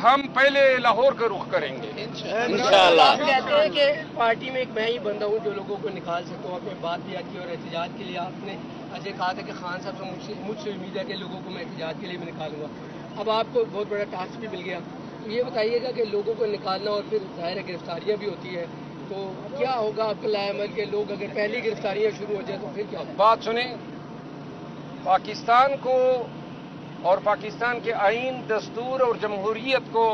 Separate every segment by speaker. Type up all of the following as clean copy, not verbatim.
Speaker 1: हम पहले लाहौर का रुख करेंगे
Speaker 2: इंशाअल्लाह।
Speaker 3: आप कहते हैं कि पार्टी में एक मैं ही बंदा हूँ जो लोगों को निकाल सकता हूँ। आपने बात किया कि और एहतजाज के लिए आपने अजय कहा था कि खान साहब से मुझसे उम्मीद है कि लोगों को मैं एहतजाज के लिए भी निकालूंगा। अब आपको बहुत बड़ा टास्क भी मिल गया, तो ये बताइएगा कि लोगों को निकालना और फिर ज़ाहिर है गिरफ्तारियाँ भी होती है, तो क्या होगा आपके लाएमल के लोग अगर पहली गिरफ्तारियाँ शुरू हो जाए तो फिर क्या होगा?
Speaker 1: बात सुने, पाकिस्तान को और पाकिस्तान के आइन, दस्तूर और जमहूरियत को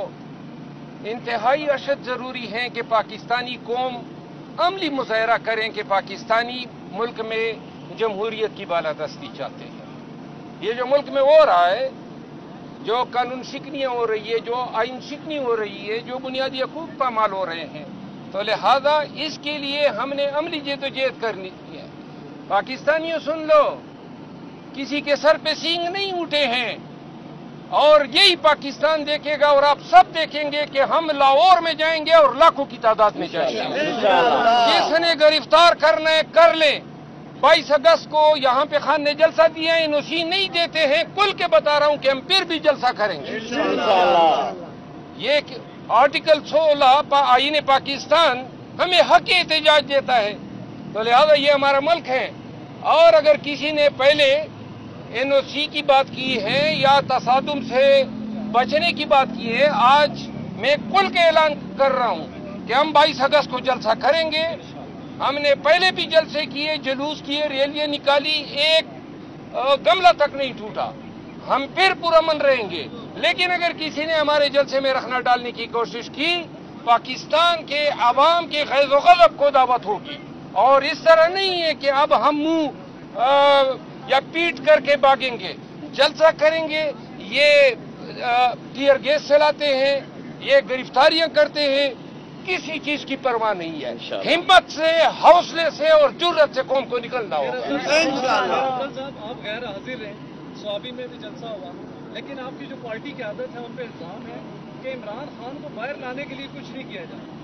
Speaker 1: इंतहाई अशद ज़रूरी है कि पाकिस्तानी कौम अमली मुजाहरा करें कि पाकिस्तानी मुल्क में जमहूरियत की बालादस्ती चाहते हैं। ये जो मुल्क में हो रहा है, जो कानून शिकनियाँ हो रही है, जो आइन शिकनी हो रही है, जो बुनियादी हकूक़ पामाल हो रहे हैं, तो लिहाजा इसके लिए हमने अमली जद्दोजहद करनी है। पाकिस्तानियों सुन लो, किसी के सर पे सींग नहीं उठे हैं, और यही पाकिस्तान देखेगा और आप सब देखेंगे कि हम लाहौर में जाएंगे और लाखों की तादाद में जाएंगे। जिसने गिरफ्तार करना है कर ले। 22 अगस्त को यहाँ पे खान ने जलसा दिया है, एनओसी नहीं देते हैं, खुल के बता रहा हूँ कि हम फिर भी जलसा करेंगे। ये आर्टिकल 16 आईन पाकिस्तान हमें हक एहतजाज देता है, तो लिहाजा ये हमारा मुल्क है। और अगर किसी ने पहले एनओसी की बात की है या तसादुम से बचने की बात की है, आज मैं खुल के ऐलान कर रहा हूं कि हम 22 अगस्त को जलसा करेंगे। हमने पहले भी जलसे किए, जुलूस किए, रैलियां निकाली, एक गमला तक नहीं टूटा। हम फिर पुरअमन रहेंगे, लेकिन अगर किसी ने हमारे जलसे में रखना डालने की कोशिश की, पाकिस्तान के अवाम के गैज़ व ग़ज़ब को दावत होगी। और इस तरह नहीं है कि अब हम मुंह या पीट करके भागेंगे, जलसा करेंगे। ये टीयर गैस चलाते हैं, ये गिरफ्तारियां करते हैं, किसी चीज की परवाह नहीं है। हिम्मत से, हौसले से और जुर्रत से कौम को निकलना होगा।
Speaker 4: आप गैर हाजिर रहे, स्वाबी में भी जलसा हुआ, लेकिन आपकी जो पार्टी की आदत है उन पर इल्जाम है कि इमरान खान को बाहर लाने के लिए कुछ नहीं किया जाए।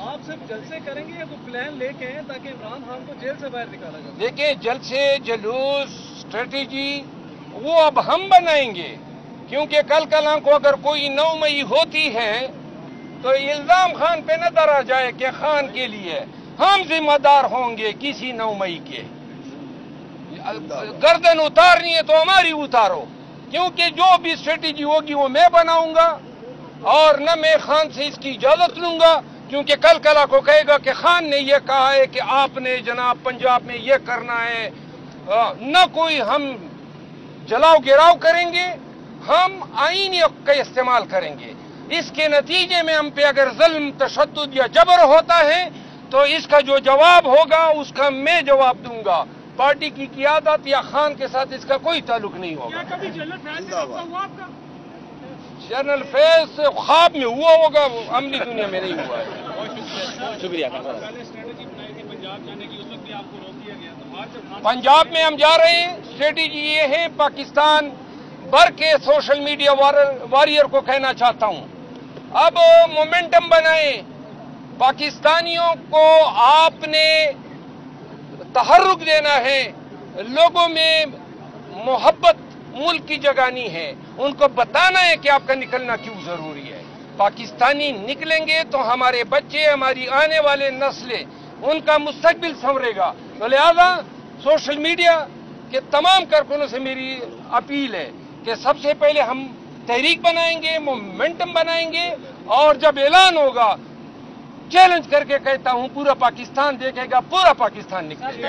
Speaker 4: आप सिर्फ जलसे करेंगे या कोई प्लान लेके हैं ताकि इमरान खान को जेल से बाहर निकाला जाए?
Speaker 1: देखिए, जलसे, जुलूस, स्ट्रेटेजी वो अब हम बनाएंगे, क्योंकि कल को अगर कोई 9 मई होती है तो इल्जाम खान पे न धरा जाए कि खान के लिए हम जिम्मेदार होंगे किसी 9 मई के। गर्दन उतारनी है तो हमारी उतारो, क्योंकि जो भी स्ट्रेटेजी होगी वो मैं बनाऊंगा, और न मैं खान से इसकी इजाजत लूंगा, क्योंकि कल को कहेगा कि खान ने यह कहा है कि आपने जनाब पंजाब में यह करना है। न कोई हम जलाओ गिराव करेंगे, हम आईन का इस्तेमाल करेंगे। इसके नतीजे में हम पे अगर जुल्म, तशद्दुद या जबर होता है तो इसका जो जवाब होगा उसका मैं जवाब दूंगा। पार्टी की क़ियादत या खान के साथ इसका कोई ताल्लुक नहीं होगा।
Speaker 4: कभी जनरल फैज से रब्ता हुआ आपका?
Speaker 1: जनरल फैज से ख्वाब में हुआ होगा, अमली दुनिया में नहीं हुआ है।
Speaker 2: शुक्रिया।
Speaker 4: स्ट्रेटेजी बनाई थी पंजाब जाने की, उस वक्त भी आपको रोक दिया गया, तो आज जब
Speaker 1: पंजाब में हम जा रहे हैं, स्ट्रेटेजी ये है, पाकिस्तान भर के सोशल मीडिया वॉरियर को कहना चाहता हूं, अब मोमेंटम बनाए। पाकिस्तानियों को आपने तहर्रुक देना है, लोगों में मोहब्बत मुल्क की जगानी है, उनको बताना है कि आपका निकलना क्यों जरूरी है। पाकिस्तानी निकलेंगे तो हमारे बच्चे, हमारी आने वाले नस्लें, उनका मुस्तकबिल संवरेगा। तो लिहाजा सोशल मीडिया के तमाम कारकुनों से मेरी अपील है कि सबसे पहले हम तहरीक बनाएंगे, मोमेंटम बनाएंगे, और जब ऐलान होगा, चैलेंज करके कहता हूं, पूरा पाकिस्तान देखेगा, पूरा पाकिस्तान निकलेगा।